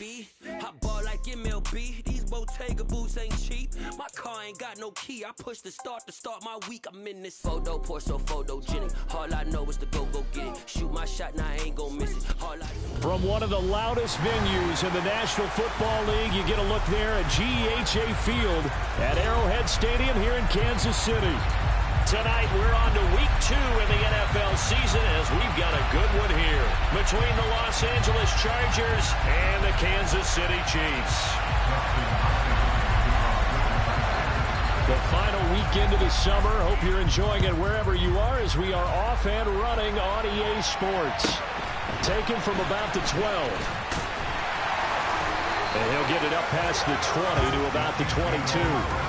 speed. I ball like MLB. These Bottega boots ain't cheap. My car ain't got no key. I push the start to start my week. I'm in this photo, pour so photogenic. All I know is to go get it. Shoot my shot, now I ain't gon' miss it. From one of the loudest venues in the National Football League, you get a look there at GEHA Field at Arrowhead Stadium here in Kansas City. Tonight, we're on to week 2 in the NFL season as we've got a good one here between the Los Angeles Chargers and the Kansas City Chiefs. The final weekend of the summer. Hope you're enjoying it wherever you are as we are off and running on EA Sports. Taken from about the 12. And he'll get it up past the 20 to about the 22.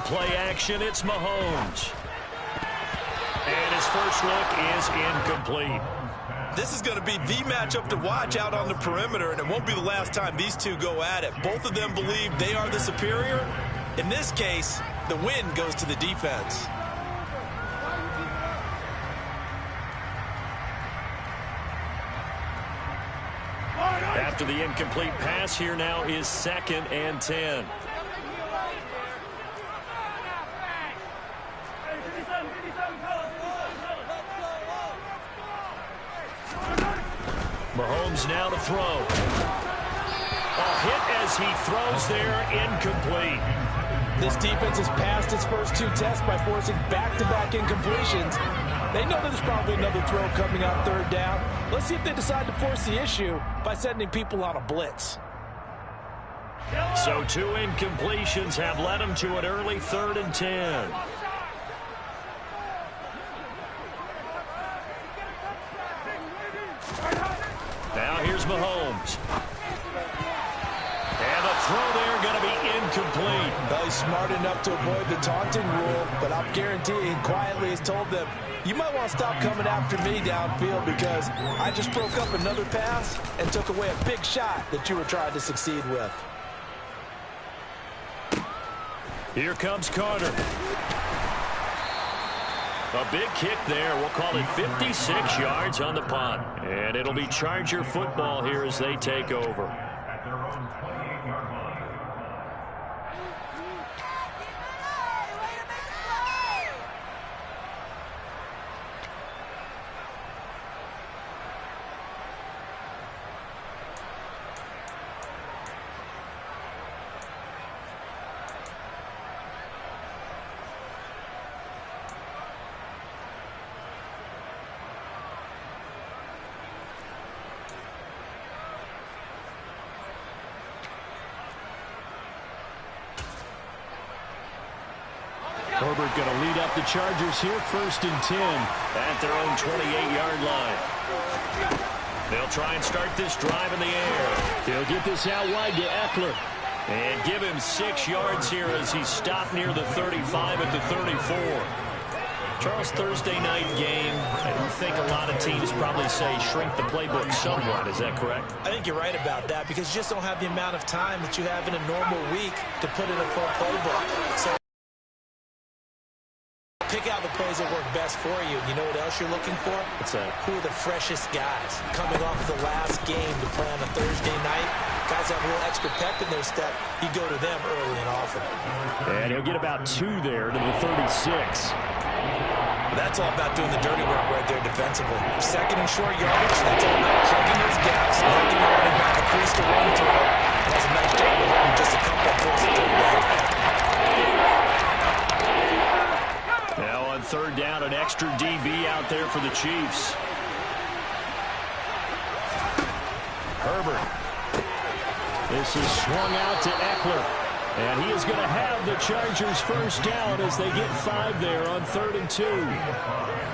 Play action, it's Mahomes. And his first look is incomplete. This is going to be the matchup to watch out on the perimeter, and it won't be the last time these two go at it. Both of them believe they are the superior. In this case, the win goes to the defense. After the incomplete pass, here now is 2nd and 10. Mahomes now to throw. A hit as he throws there, incomplete. This defense has passed its first 2 tests by forcing back-to-back incompletions. They know there's probably another throw coming on 3rd down. Let's see if they decide to force the issue by sending people on a blitz. So 2 incompletions have led him to an early 3rd and 10. Now here's Mahomes. And the throw there going to be incomplete. Well, he's smart enough to avoid the taunting rule, but I'm guaranteeing quietly has told them, you might want to stop coming after me downfield because I just broke up another pass and took away a big shot that you were trying to succeed with. Here comes Carter. A big kick there. We'll call it 56 yards on the punt. And it'll be Charger football here as they take over. Herbert going to lead up the Chargers here, 1st and 10 at their own 28-yard line. They'll try and start this drive in the air. They'll get this out wide to Eckler. And give him 6 yards here as he's stopped near the 35 at the 34. Charles, Thursday night game, I don't think a lot of teams probably say shrink the playbook somewhat. Is that correct? I think you're right about that because you just don't have the amount of time that you have in a normal week to put in a full playbook. So pick out the plays that work best for you. You know what else you're looking for? What's that? Who are the freshest guys coming off the last game to play on a Thursday night? Guys have a little extra pep in their step. You go to them early and often. And he'll get about 2 there to the 36. That's all about doing the dirty work right there defensively. 2nd and short yardage, that's all about plugging those gaps, making the running back a crease to run through. That's a nice job of running just a couple of foot down. Now on 3rd down, an extra DB out there for the Chiefs. Herbert. This is swung out to Eckler. And he is going to have the Chargers first down as they get 5 there on 3rd and 2.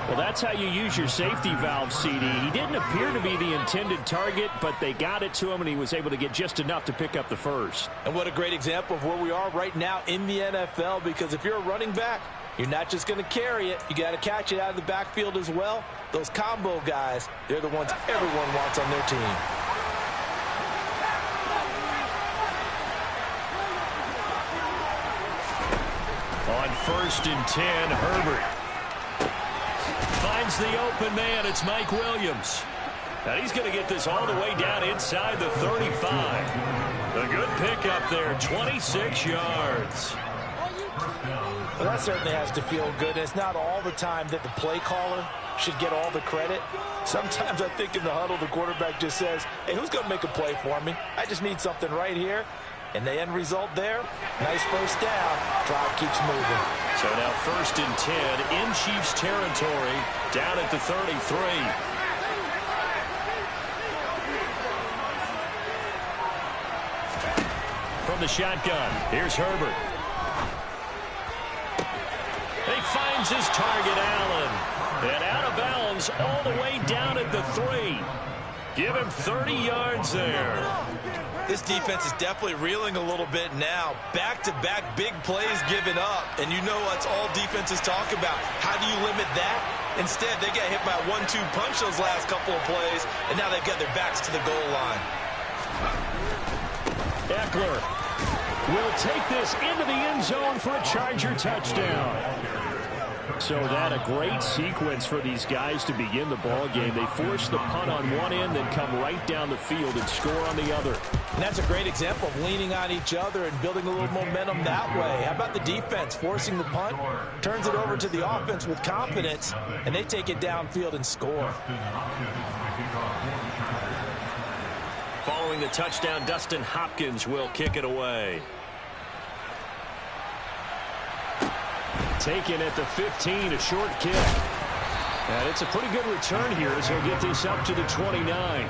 Well, that's how you use your safety valve, CD. He didn't appear to be the intended target, but they got it to him, and he was able to get just enough to pick up the first. And what a great example of where we are right now in the NFL, because if you're a running back, you're not just going to carry it. You got to catch it out of the backfield as well. Those combo guys, they're the ones everyone wants on their team. On 1st and 10, Herbert finds the open man. It's Mike Williams. And he's going to get this all the way down inside the 35. A good pickup there, 26 yards. Well, that certainly has to feel good. It's not all the time that the play caller should get all the credit. Sometimes I think in the huddle, the quarterback just says, hey, who's going to make a play for me? I just need something right here. And the end result there, nice first down. Drive keeps moving. So now 1st and 10 in Chiefs territory, down at the 33. From the shotgun, here's Herbert. He finds his target, Allen. And out of bounds all the way down at the 3. Give him 30 yards there. This defense is definitely reeling a little bit now. Back-to-back big plays given up. And you know that's all defenses talk about. How do you limit that? Instead, they got hit by a 1-2 punch those last couple of plays, and now they've got their backs to the goal line. Eckler will take this into the end zone for a Charger touchdown. So that a great sequence for these guys to begin the ball game. They force the punt on one end, then come right down the field and score on the other. And that's a great example of leaning on each other and building a little momentum that way. How about the defense forcing the punt, turns it over to the offense with confidence, and they take it downfield and score. Following the touchdown, Dustin Hopkins will kick it away. Taken at the 15, a short kick. And it's a pretty good return here as he'll get this up to the 29.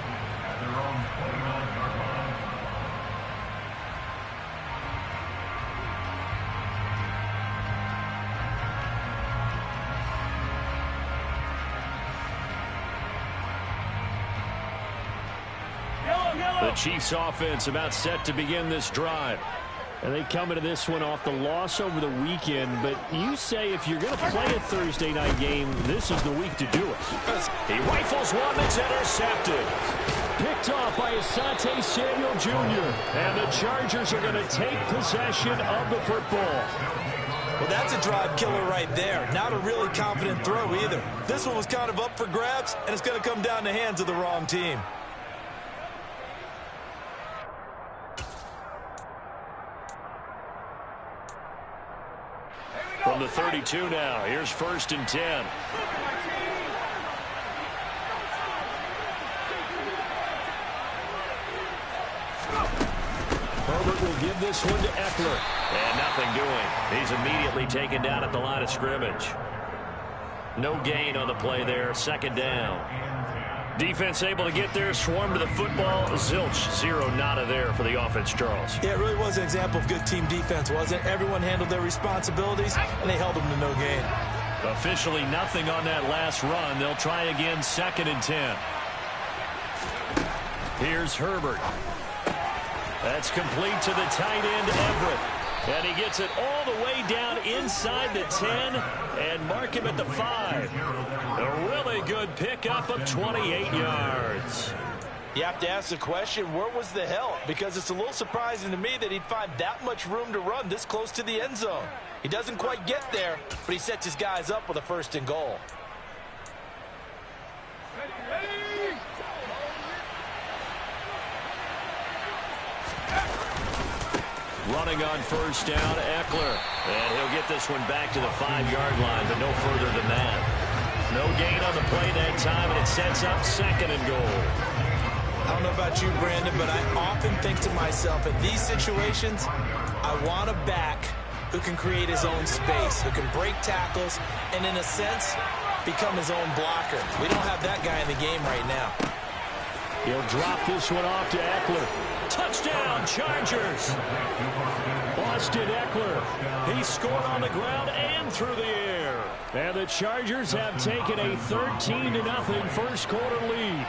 The Chiefs offense about set to begin this drive. And they come into this one off the loss over the weekend. But you say if you're going to play a Thursday night game, this is the week to do it. He rifles one that's intercepted. Picked off by Asante Samuel Jr. And the Chargers are going to take possession of the football. Well, that's a drive killer right there. Not a really confident throw either. This one was kind of up for grabs, and it's going to come down the hands of the wrong team. From the 32 now, here's 1st and 10. Herbert will give this one to Eckler. And nothing doing. He's immediately taken down at the line of scrimmage. No gain on the play there, 2nd down. Defense able to get there, swarm to the football. Zilch, 0 nada there for the offense, Charles. Yeah, it really was an example of good team defense, wasn't it? Everyone handled their responsibilities, and they held them to no gain. Officially nothing on that last run. They'll try again, 2nd and 10. Here's Herbert. That's complete to the tight end, Everett. And he gets it all the way down inside the 10 and mark him at the 5. A really good pickup of 28 yards. You have to ask the question, where was the help? Because it's a little surprising to me that he'd find that much room to run this close to the end zone. He doesn't quite get there, but he sets his guys up with a 1st and goal. Running on 1st down, Eckler. And he'll get this one back to the 5-yard line, but no further than that. No gain on the play that time, and it sets up 2nd and goal. I don't know about you, Brandon, but I often think to myself, in these situations, I want a back who can create his own space, who can break tackles, and in a sense, become his own blocker. We don't have that guy in the game right now. He'll drop this one off to Eckler. Touchdown, Chargers. Well, Austin Ekeler. He scored on the ground and through the air. And the Chargers have taken a 13-0 first quarter lead.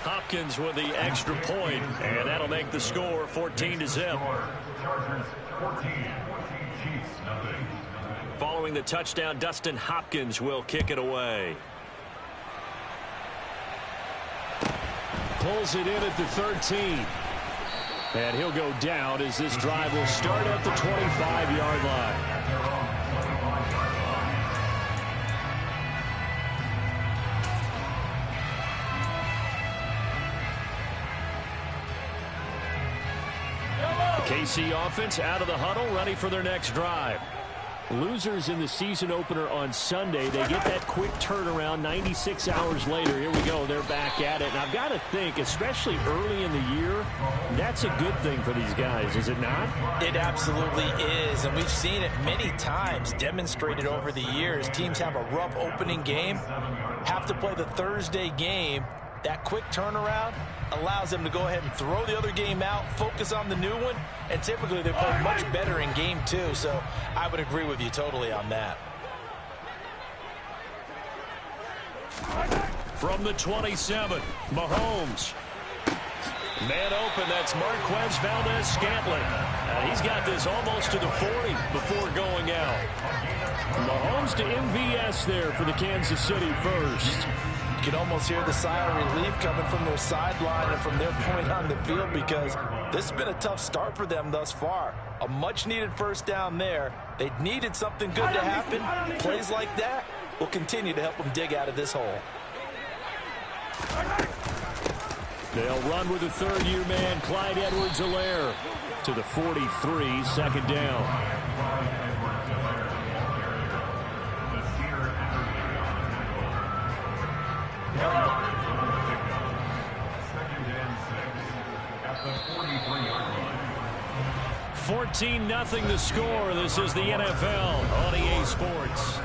Hopkins with the extra point, and that'll make the score 14-0. Following the touchdown, Dustin Hopkins will kick it away. Pulls it in at the 13. And he'll go down as this drive will start at the 25-yard line. KC offense out of the huddle, ready for their next drive. Losers in the season opener on Sunday, they get that quick turnaround 96 hours later. Here we go, they're back at it. And I've got to think, especially early in the year, that's a good thing for these guys, is it not? It absolutely is, and we've seen it many times demonstrated over the years. Teams have a rough opening game, have to play the Thursday game. That quick turnaround allows them to go ahead and throw the other game out, focus on the new one, and typically they play much better in game two. So I would agree with you totally on that. From the 27, Mahomes. Man open, that's Marquez Valdez-Scantling. He's got this almost to the 40 before going out. Mahomes to MVS there for the Kansas City first. You can almost hear the sigh of relief coming from their sideline and from their point on the field, because this has been a tough start for them thus far. A much-needed first down there. They needed something good to happen. Plays like that will continue to help them dig out of this hole. They'll run with the third-year man, Clyde Edwards-Helaire, to the 43, second down. $14-0 the score. This is the NFL on EA Sports.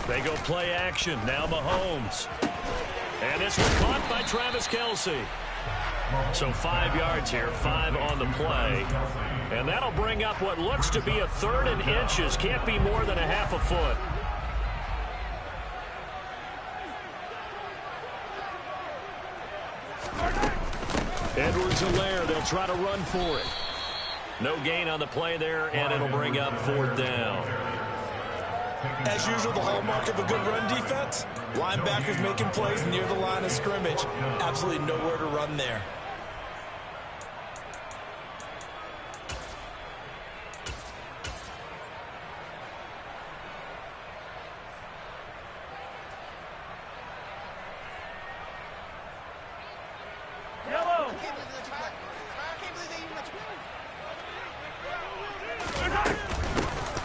They go play action. Now Mahomes. And this one caught by Travis Kelce. So 5 yards here, 5 on the play. And that'll bring up what looks to be a third and inches. Can't be more than a half a foot. Edwards-Helaire, they'll try to run for it. No gain on the play there, and it'll bring up fourth down. As usual, the hallmark of a good run defense, linebackers making plays near the line of scrimmage. Absolutely nowhere to run there.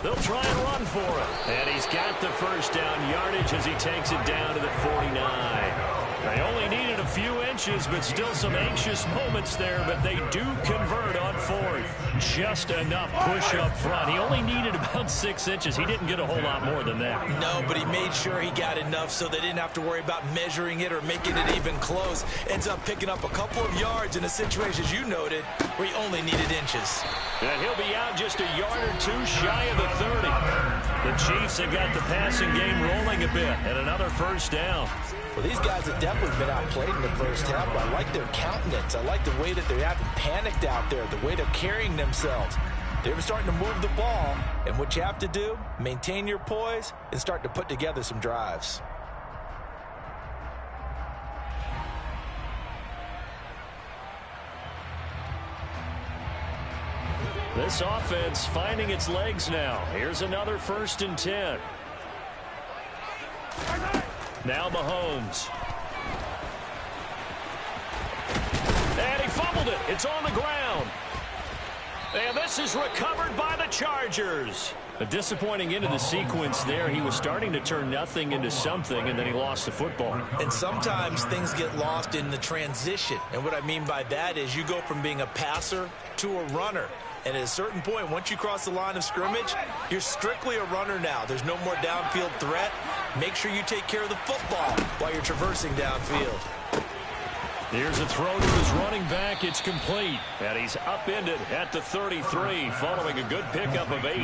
They'll try and run for it. And he's got the first down yardage as he takes it down to the 49. They only needed a few inches, but still some anxious moments there, but they do convert on fourth. Just enough push up front. He only needed about 6 inches. He didn't get a whole lot more than that. No, but he made sure he got enough so they didn't have to worry about measuring it or making it even close. Ends up picking up a couple of yards in a situation, as you noted, where he only needed inches. And he'll be out just a yard or two shy of the 30. The Chiefs have got the passing game rolling a bit, and another first down. Well, these guys have definitely been outplayed in the first half, but I like their countenance. I like the way that they haven't panicked out there, the way they're carrying themselves. They're starting to move the ball, and what you have to do, maintain your poise and start to put together some drives. This offense finding its legs now. Here's another 1st and 10. Now Mahomes. And he fumbled it. It's on the ground. And this is recovered by the Chargers. A disappointing end of the sequence there. He was starting to turn nothing into something, and then he lost the football. And sometimes things get lost in the transition. And what I mean by that is you go from being a passer to a runner. And at a certain point, once you cross the line of scrimmage, you're strictly a runner now. There's no more downfield threat. Make sure you take care of the football while you're traversing downfield. Here's a throw to his running back. It's complete. And he's upended at the 33 following a good pickup of 8.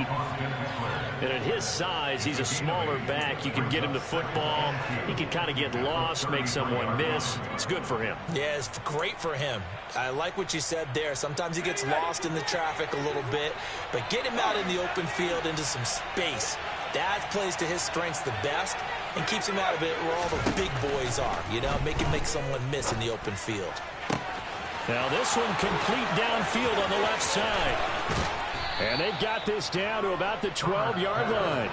And at his size, he's a smaller back. You can get him to football. He can kind of get lost, make someone miss. It's good for him. Yeah, it's great for him. I like what you said there. Sometimes he gets lost in the traffic a little bit. But get him out in the open field into some space. That plays to his strengths the best and keeps him out of it where all the big boys are. You know, make him make someone miss in the open field. Now this one complete downfield on the left side. And they've got this down to about the 12-yard line.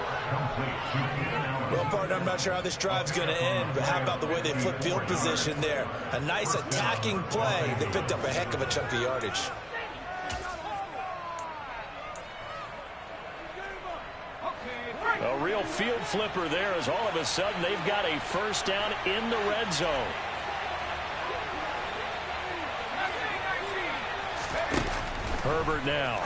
Well, partner, I'm not sure how this drive's going to end, but how about the way they flip field position there? A nice attacking play. They picked up a heck of a chunk of yardage. A real field flipper there as all of a sudden they've got a first down in the red zone. Herbert now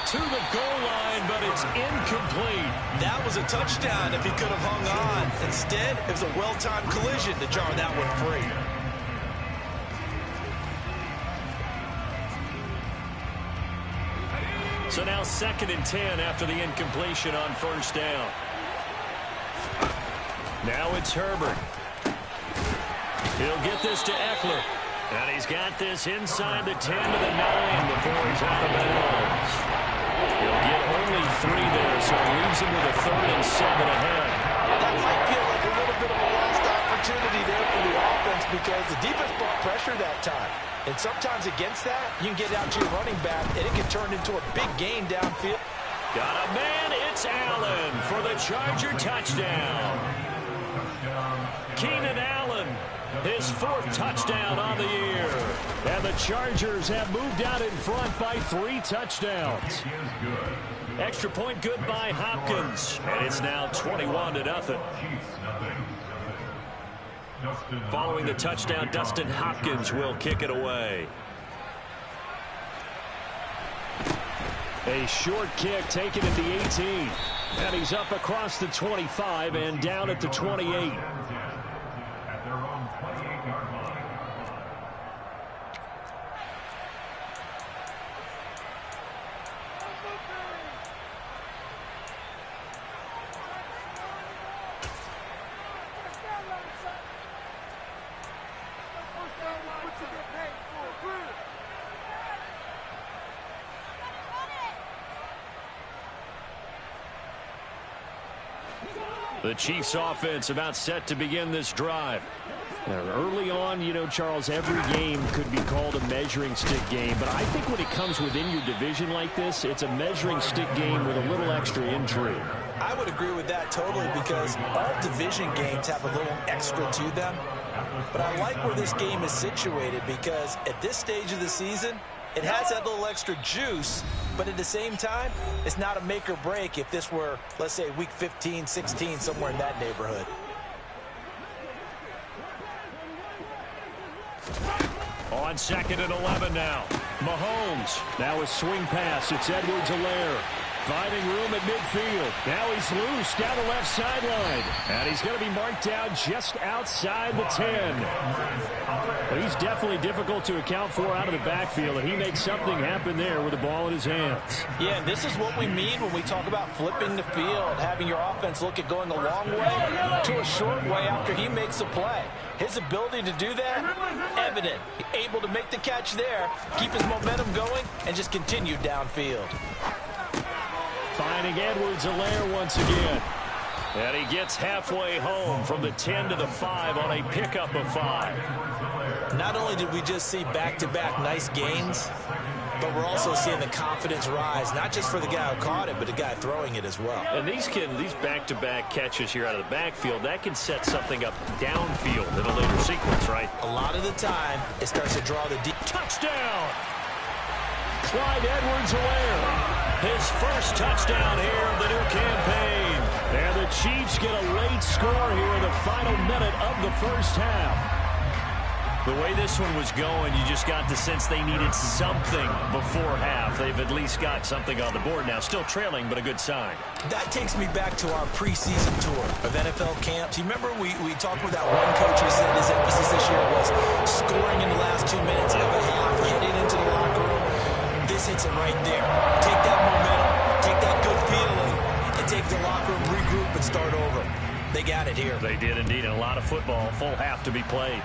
to the goal line, but it's incomplete. That was a touchdown if he could have hung on. Instead, it was a well-timed collision to jar that one free. So now 2nd and 10 after the incompletion on first down. Now it's Herbert. He'll get this to Eckler. And he's got this inside the 10 to the 9 before he's out of bounds. He'll get only 3 there, so it leaves him with a 3rd and 7 ahead. That might feel like a little bit of a lost opportunity there for the offense because the defense brought pressure that time. And sometimes against that, you can get out to your running back, and it can turn into a big gain downfield. Got a man, it's Allen for the Charger touchdown. Keenan Allen, his 4th touchdown on the year. And the Chargers have moved out in front by 3 touchdowns. Extra point good by Hopkins. And it's now 21-0. Following the touchdown, Dustin Hopkins will kick it away. A short kick taken at the 18. And he's up across the 25 and down at the 28. The Chiefs offense about set to begin this drive. Now, early on, you know, Charles, every game could be called a measuring stick game. But I think when it comes within your division like this, it's a measuring stick game with a little extra intrigue. I would agree with that totally because all division games have a little extra to them. But I like where this game is situated because at this stage of the season, it has that little extra juice, but at the same time, it's not a make or break if this were, let's say, week 15, 16, somewhere in that neighborhood. On 2nd and 11 now. Mahomes. Now a swing pass. It's Edwards-Helaire. Finding room at midfield. Now he's loose down the left sideline. And he's going to be marked down just outside the 10. But he's definitely difficult to account for out of the backfield, and he makes something happen there with the ball in his hands. Yeah, this is what we mean when we talk about flipping the field, having your offense look at going a long way to a short way after he makes a play. His ability to do that, evident. Able to make the catch there, keep his momentum going, and just continue downfield. Finding Edwards-Helaire once again. And he gets halfway home from the 10 to the 5 on a pickup of 5. Not only did we just see back-to-back nice gains, but we're also seeing the confidence rise, not just for the guy who caught it, but the guy throwing it as well. And these back-to-back catches here out of the backfield, that can set something up downfield in a later sequence, right? A lot of the time, it starts to draw the deep. Touchdown! Clyde Edwards-Helaire, his first touchdown here of the new campaign. And the Chiefs get a late score here in the final minute of the first half. The way this one was going, you just got the sense they needed something before half. They've at least got something on the board now. Still trailing, but a good sign. That takes me back to our preseason tour of NFL camps. You remember we talked with that one coach who said his emphasis this year was scoring in the last 2 minutes of a half, getting into the locker room. This hits it right there. Take that momentum, take that good feeling, and take the locker room, regroup, and start over. They got it here. They did indeed, and a lot of football. Full half to be played.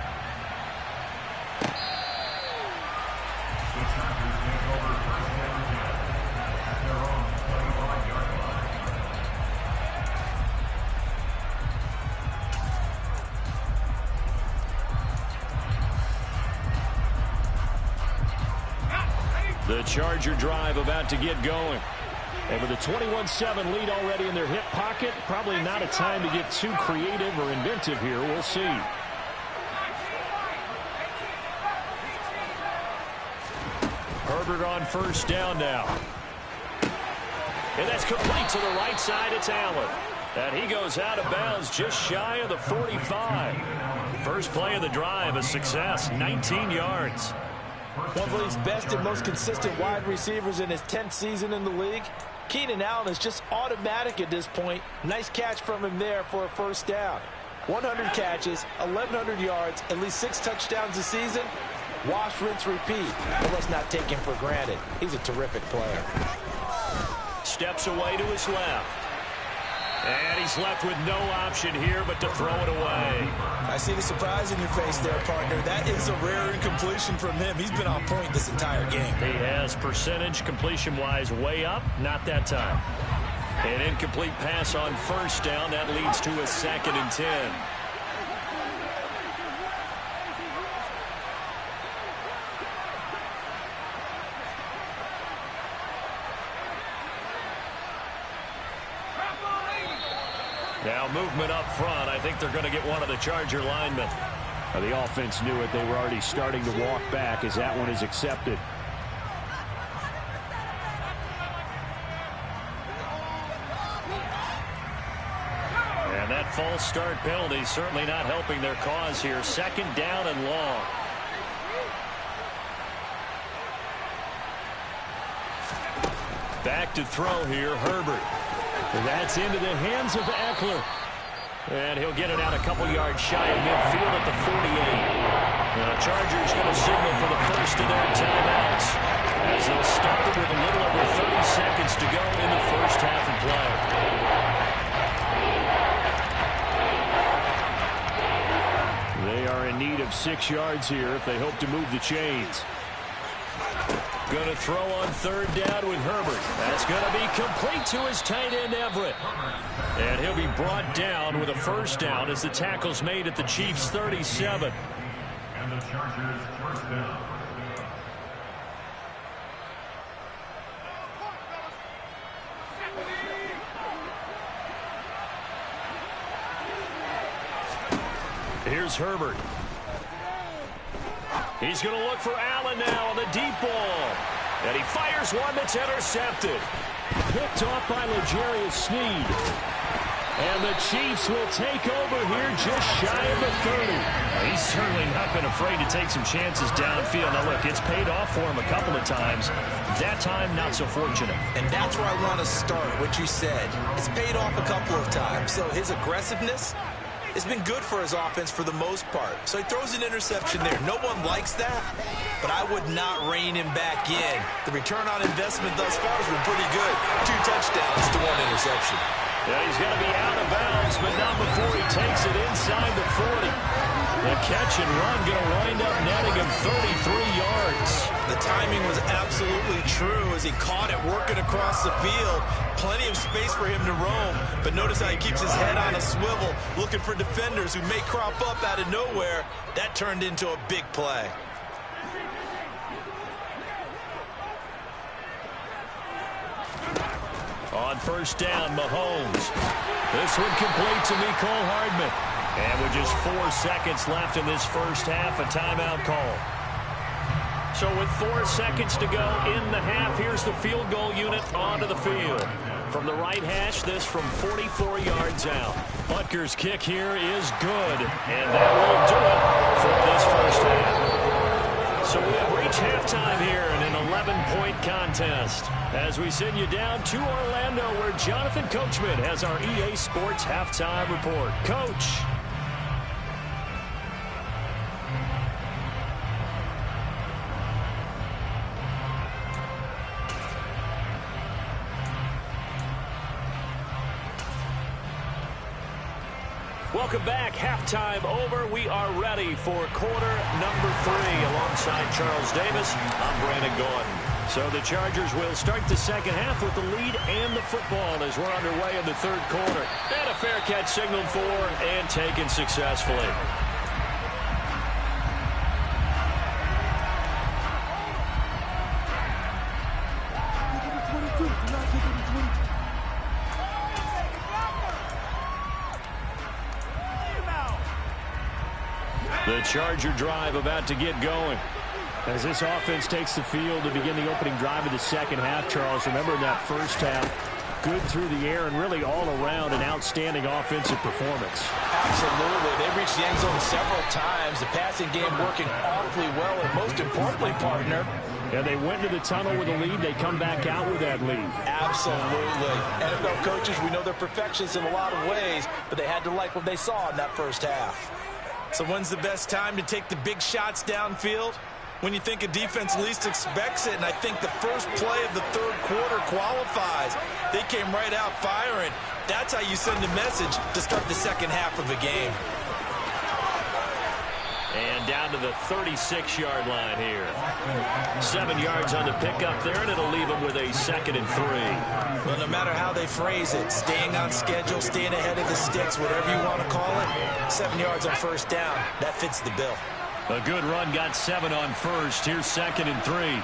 The Charger drive about to get going. And with a 21-7 lead already in their hip pocket, probably not a time to get too creative or inventive here. We'll see. Herbert on first down now. And that's complete to the right side. It's Allen. And he goes out of bounds just shy of the 45. First play of the drive, a success, 19 yards. One of his best and most consistent wide receivers in his 10th season in the league. Keenan Allen is just automatic at this point. Nice catch from him there for a first down. 100 catches, 1,100 yards, at least 6 touchdowns this season. Wash, rinse, repeat. But let's not take him for granted. He's a terrific player. Steps away to his left. And he's left with no option here but to throw it away. I see the surprise in your face there, partner. That is a rare incompletion from him. He's been on point this entire game. He has percentage completion-wise way up. Not that time. An incomplete pass on first down. That leads to a 2nd and 10. Now movement up front. I think they're going to get one of the Charger linemen. The offense knew it. They were already starting to walk back as that one is accepted. And that false start penalty certainly not helping their cause here. 2nd down and long. Back to throw here, Herbert. That's into the hands of Eckler. And he'll get it out a couple yards shy of midfield at the 48. The Chargers going to signal for the first of their timeouts as they'll start with a little over 30 seconds to go in the first half of play. They are in need of 6 yards here if they hope to move the chains. Going to throw on 3rd down with Herbert. That's going to be complete to his tight end, Everett. And he'll be brought down with a first down as the tackle's made at the Chiefs' 37. And the Chargers first down. Here's Herbert. He's going to look for Allen now on the deep ball. And he fires one that's intercepted. Picked off by L'Jarius Sneed. And the Chiefs will take over here just shy of the 30. He's certainly not been afraid to take some chances downfield. Now, look, it's paid off for him a couple of times. That time, not so fortunate. And that's where I want to start, what you said. It's paid off a couple of times. So his aggressiveness has been good for his offense for the most part. So he throws an interception there. No one likes that, but I would not rein him back in. The return on investment thus far has been pretty good. 2 touchdowns to 1 interception. Yeah, he's going to be out of bounds, but not before he takes it inside the 40. The catch and run going to wind up netting him 33 yards. The timing was absolutely true as he caught it working across the field. Plenty of space for him to roam, but notice how he keeps his head on a swivel, looking for defenders who may crop up out of nowhere. That turned into a big play. On first down, Mahomes. This one complete to Mecole Hardman. And with just 4 seconds left in this first half, a timeout call. So with 4 seconds to go in the half, here's the field goal unit onto the field. From the right hash, this from 44 yards out. Butker's kick here is good, and that will do it for this first half. So we have reached halftime here in an 11-point contest as we send you down to Orlando, where Jonathan Coachman has our EA Sports halftime report. Coach. Welcome back. Halftime over. We are ready for quarter number 3. Alongside Charles Davis, I'm Brandon Gordon. So the Chargers will start the second half with the lead and the football as we're underway in the third quarter. And a fair catch signaled for and taken successfully. The Charger drive about to get going. As this offense takes the field to begin the opening drive of the second half, Charles, remember in that first half, good through the air and really all around an outstanding offensive performance. Absolutely. They reached the end zone several times. The passing game working awfully well, and most importantly, partner, yeah, they went to the tunnel with a lead. They come back out with that lead. Absolutely. NFL coaches, we know they're perfectionists in a lot of ways, but they had to like what they saw in that first half. So when's the best time to take the big shots downfield? When you think a defense least expects it, and I think the first play of the third quarter qualifies. They came right out firing. That's how you send a message to start the second half of a game. And down to the 36-yard line here. 7 yards on the pickup there, and it'll leave them with a 2nd and 3. Well, no matter how they phrase it, staying on schedule, staying ahead of the sticks, whatever you want to call it, 7 yards on first down, that fits the bill. A good run, got 7 on first. Here's 2nd and 3.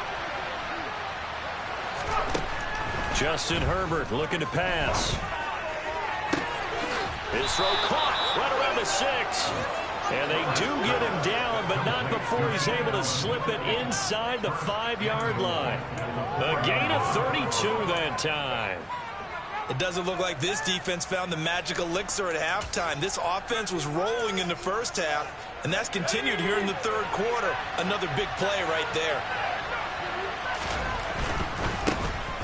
Justin Herbert looking to pass. His throw caught right around the 6. And they do get him down, but not before he's able to slip it inside the 5-yard line. A gain of 32 that time. It doesn't look like this defense found the magic elixir at halftime. This offense was rolling in the first half, and that's continued here in the third quarter. Another big play right there.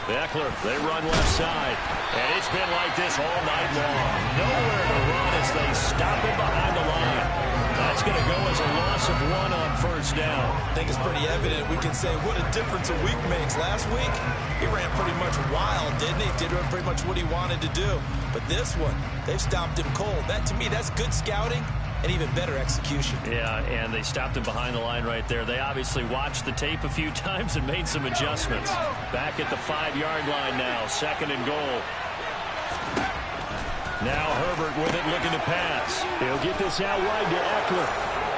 Eckler, they run left side. And it's been like this all night long. Nowhere to run as they stop him behind the line. That's going to go as a loss of 1 on first down. I think it's pretty evident. We can say what a difference a week makes. Last week, he ran pretty much wild, didn't he? Did pretty much what he wanted to do. But this one, they've stopped him cold. That, to me, that's good scouting and even better execution. Yeah, and they stopped him behind the line right there. They obviously watched the tape a few times and made some adjustments. Back at the 5-yard line now, 2nd and goal. Now Herbert with it, looking to pass. He'll get this out wide to Eckler.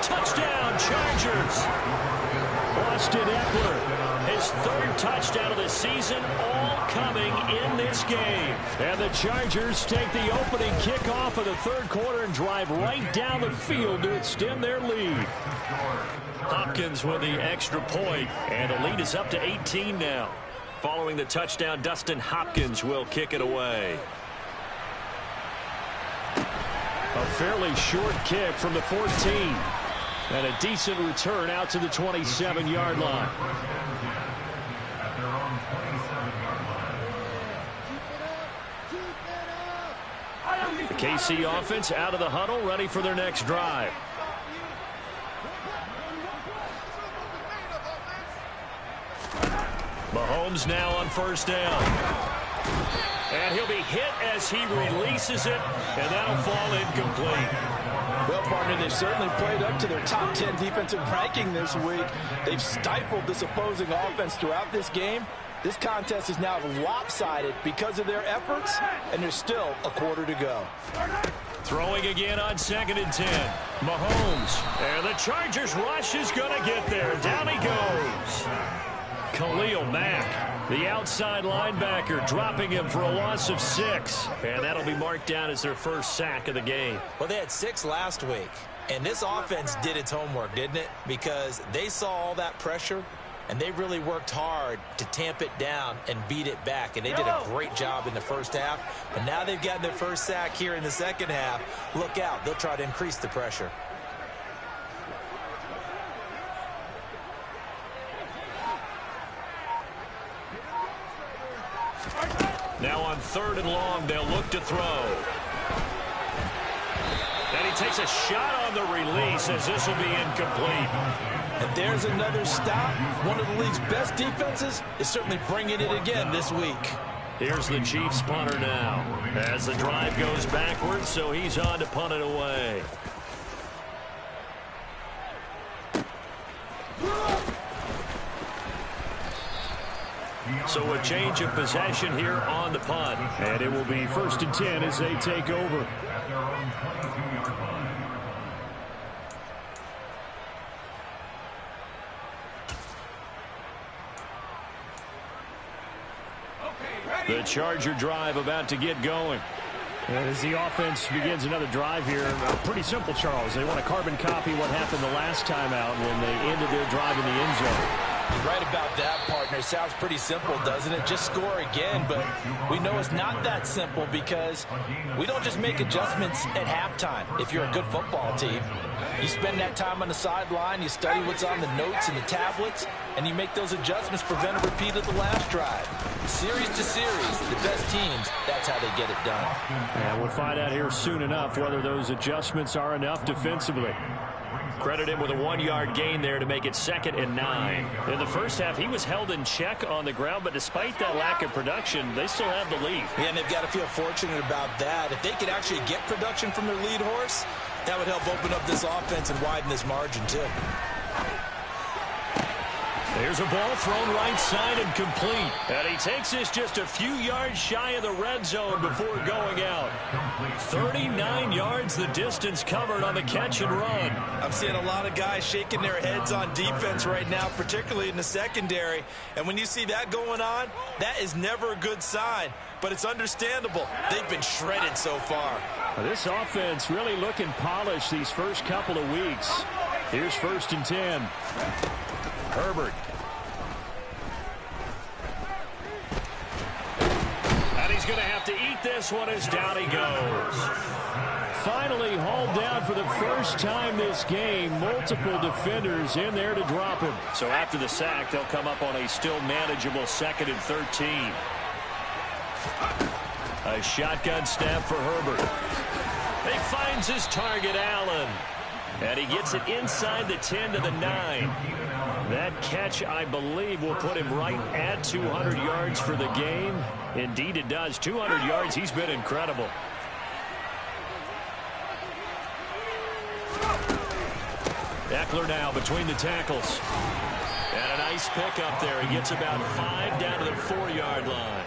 Touchdown, Chargers! Austin Eckler, his 3rd touchdown of the season, all coming in this game. And the Chargers take the opening kickoff of the third quarter and drive right down the field to extend their lead. Hopkins with the extra point, and the lead is up to 18 now. Following the touchdown, Dustin Hopkins will kick it away. A fairly short kick from the 14. And a decent return out to the 27-yard line. At their own 27-yard line. The KC offense out of the huddle, ready for their next drive. Mahomes now on first down. And he'll be hit as he releases it, and that'll fall incomplete. Well, partner, they've certainly played up to their top 10 defensive ranking this week. They've stifled this opposing offense throughout this game. This contest is now lopsided because of their efforts, and there's still a quarter to go. Throwing again on 2nd and 10. Mahomes, and the Chargers rush is going to get there. Down he goes. Khalil Mack, the outside linebacker, dropping him for a loss of 6. And that'll be marked down as their first sack of the game. Well, they had 6 last week, and this offense did its homework, didn't it? Because they saw all that pressure, and they really worked hard to tamp it down and beat it back, and they did a great job in the first half. But now they've gotten their first sack here in the second half. Look out. They'll try to increase the pressure. Now on 3rd and long, they'll look to throw. And he takes a shot on the release as this will be incomplete. And there's another stop. One of the league's best defenses is certainly bringing it again this week. Here's the Chiefs punter now as the drive goes backwards, so he's on to punt it away. So a change of possession here on the punt. And it will be 1st and 10 as they take over. At their own 22-yard line. The Charger drive about to get going. And as the offense begins another drive here, pretty simple, Charles. They want to carbon copy what happened the last time out when they ended their drive in the end zone. You're right about that, partner. Sounds pretty simple, doesn't it? Just score again, but we know it's not that simple because we don't just make adjustments at halftime if you're a good football team. You spend that time on the sideline, you study what's on the notes and the tablets, and you make those adjustments, prevent a repeat of the last drive. Series to series, the best teams, that's how they get it done. And we'll find out here soon enough whether those adjustments are enough defensively. Credit him with a 1-yard gain there to make it 2nd and 9. In the first half, he was held in check on the ground, but despite that lack of production, they still have the lead. Yeah, and they've got to feel fortunate about that. If they could actually get production from their lead horse, that would help open up this offense and widen this margin, too. There's a ball thrown right side and complete. And he takes this just a few yards shy of the red zone before going out. 39 yards the distance covered on the catch and run. I'm seeing a lot of guys shaking their heads on defense right now, particularly in the secondary. And when you see that going on, that is never a good sign. But it's understandable. They've been shredded so far. This offense really looking polished these first couple of weeks. Here's 1st and 10. Herbert. And he's going to have to eat this one as down he goes. Finally hauled down for the first time this game. Multiple defenders in there to drop him. So after the sack, they'll come up on a still manageable 2nd and 13. A shotgun snap for Herbert. He finds his target, Allen. And he gets it inside the 10 to the 9. That catch, I believe, will put him right at 200 yards for the game. Indeed, it does. 200 yards. He's been incredible. Eckler now between the tackles. And a nice pick up there. He gets about 5 down to the 4-yard line.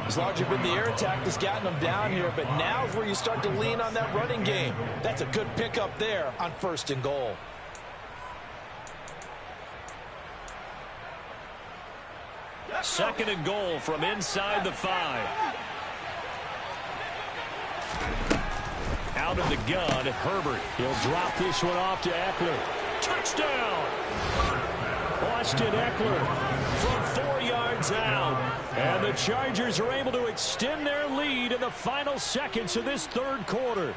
It's largely been the air attack that's gotten them down here, but now's where you start to lean on that running game. That's a good pickup there on 1st and goal. Second and goal from inside the 5. Out of the gun, Herbert. He'll drop this one off to Eckler. Touchdown! Austin Eckler From 4 yards out. And the Chargers are able to extend their lead in the final seconds of this 3rd quarter.